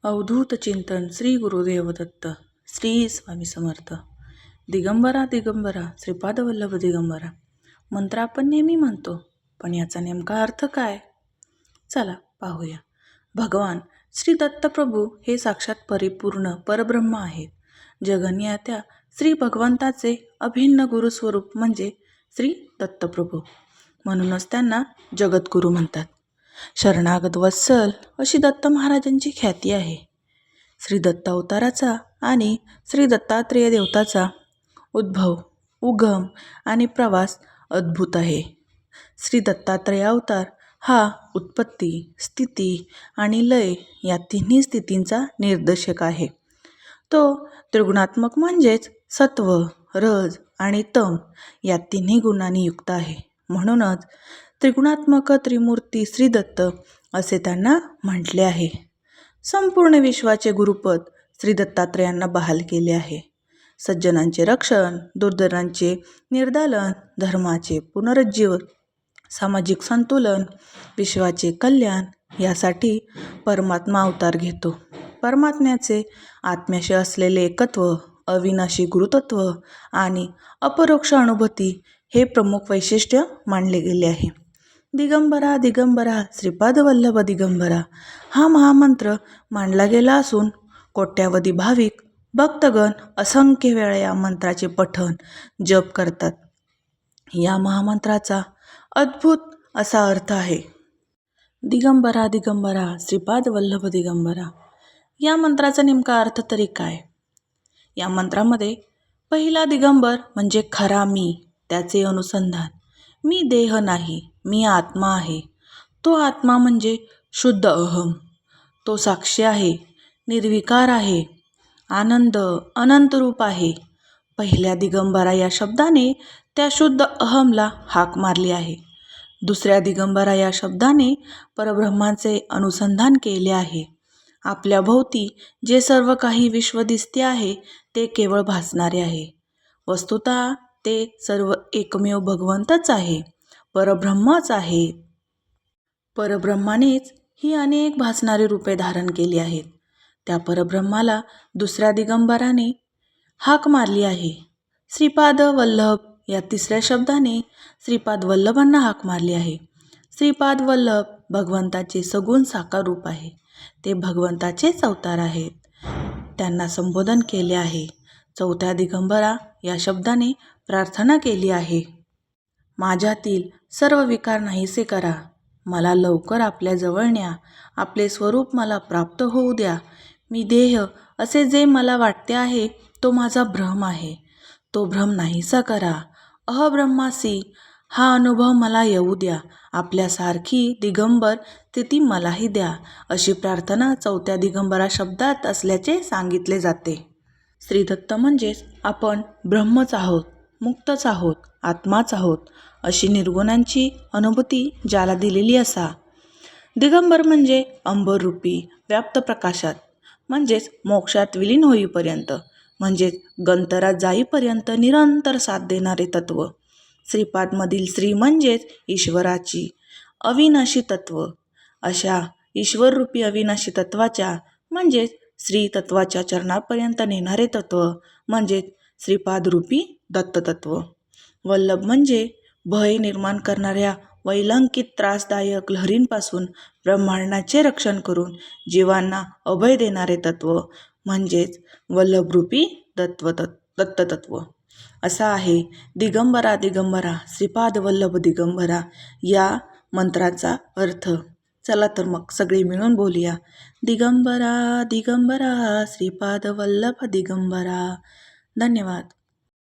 अवधूत चिंतन श्री गुरुदेव दत्त श्री स्वामी समर्थ. दिगंबरा दिगंबरा श्रीपाद वल्लभ दिगंबरा मंत्र आपण नेहमी म्हणतो, पण याचा नेमका अर्थ काय? चला पाहूया. भगवान श्री दत्तप्रभू हे साक्षात परिपूर्ण परब्रह्म आहेत. जगन्यात्या श्री भगवंताचे अभिन्न गुरुस्वरूप म्हणजे श्री दत्तप्रभू. म्हणूनच त्यांना जगद्गुरू म्हणतात. शरणागत वत्सल अशी दत्त महाराजांची ख्याती आहे. श्री दत्त अवताराचा आणि श्री दत्तात्रेय देवताचा उद्भव, उगम आणि प्रवास अद्भुत आहे. श्री दत्तात्रेय अवतार हा उत्पत्ती, स्थिती आणि लय या तिन्ही स्थितींचा निर्देशक आहे. तो त्रिगुणात्मक म्हणजेच सत्व, रज आणि तम या तिन्ही गुणांनी युक्त आहे. म्हणूनच त्रिगुणात्मक त्रिमूर्ती श्री दत्त असे त्यांना म्हटले आहे. संपूर्ण विश्वाचे गुरुपद श्री दत्तात्रेयांना बहाल केले आहे. सज्जनांचे रक्षण, दुर्धरांचे निर्दालन, धर्माचे पुनरुज्जीवन, सामाजिक संतुलन, विश्वाचे कल्याण यासाठी परमात्मा अवतार घेतो. परमात्म्याचे आत्म्याशी असलेले एकत्व, अविनाशी गुरुतत्व आणि अपरोक्ष अनुभूती हे प्रमुख वैशिष्ट्य मानले गेले आहे. दिगंबरा दिगंबरा श्रीपाद वल्लभ दिगंबरा हा महामंत्र मांडला गेला असून कोट्यावधी भाविक भक्तगण असंख्य वेळा या मंत्राचे पठण, जप करतात. या महामंत्राचा अद्भुत असा अर्थ आहे. दिगंबरा दिगंबरा श्रीपाद वल्लभ दिगंबरा या मंत्राचा नेमका अर्थ तरी काय? या मंत्रामध्ये पहिला दिगंबर म्हणजे खरा मी, त्याचे अनुसंधान. मी देह नाही, मी आत्मा आहे. तो आत्मा म्हणजे शुद्ध अहम. तो साक्षी आहे, निर्विकार आहे, आनंद अनंत रूप आहे. पहिल्या दिगंबरा या शब्दाने त्या शुद्ध अहमला हाक मारली आहे. दुसऱ्या दिगंबरा या शब्दाने परब्रह्माचे अनुसंधान केले आहे. आपल्या भोवती जे सर्व काही विश्व दिसते आहे ते केवळ भासणारे आहे. वस्तुतः ते सर्व एकमेव भगवंतच आहे, परब्रह्मच आहे. परब्रह्मानेच ही अनेक भासणारी रूपे धारण केली आहेत. त्या परब्रह्माला दुसऱ्या दिगंबराने हाक मारली आहे. श्रीपाद वल्लभ या तिसऱ्या शब्दाने श्रीपाद वल्लभांना हाक मारली आहे. श्रीपाद वल्लभ भगवंताचे सगुण साकार रूप आहे. ते भगवंताचेच अवतार आहेत. त्यांना संबोधन केले आहे. चौथ्या दिगंबरा या शब्दाने प्रार्थना केली आहे. माझ्यातील सर्व विकार नाहीसे करा. मला लवकर आपल्या जवळ न्या. आपले स्वरूप मला प्राप्त होऊ द्या. मी देह असे जे मला वाटते आहे तो माझा भ्रम आहे. तो भ्रम नाहीसा करा. अहब्रह्मासी हा अनुभव मला येऊ द्या. आपल्यासारखी दिगंबर स्थिती मलाही द्या. अशी प्रार्थना चौथ्या दिगंबरा शब्दात असल्याचे सांगितले जाते. श्री दत्त म्हणजेच आपण ब्रह्मच आहोत, मुक्तच आहोत, आत्माच आहोत अशी निर्गुणांची अनुभूती ज्याला दिलेली असा. दिगंबर म्हणजे अंबररूपी व्याप्त प्रकाशात, म्हणजेच मोक्षात विलीन होईपर्यंत, म्हणजेच गंतरात जाईपर्यंत निरंतर साथ देणारे तत्व. श्रीपादमधील श्री म्हणजेच ईश्वराची अविनाशी तत्व. अशा ईश्वररूपी अविनाशी तत्वाच्या म्हणजेच श्री तत्वाच्या चरणापर्यंत नेणारे तत्व म्हणजेच श्रीपादरूपी दत्ततत्व. वल्लभ म्हणजे भय निर्माण करणाऱ्या वैलंकित त्रासदायक लहरींपासून ब्रह्मांडाचे रक्षण करून जीवांना अभय देणारे तत्व म्हणजेच वल्लभरूपी दत्ततत्व. असा आहे दिगंबरा दिगंबरा श्रीपाद वल्लभ दिगंबरा या मंत्राचा अर्थ. चला तर मग सगळे मिळून बोलूया. दिगंबरा दिगंबरा श्रीपाद वल्लभ दिगंबरा. धन्यवाद.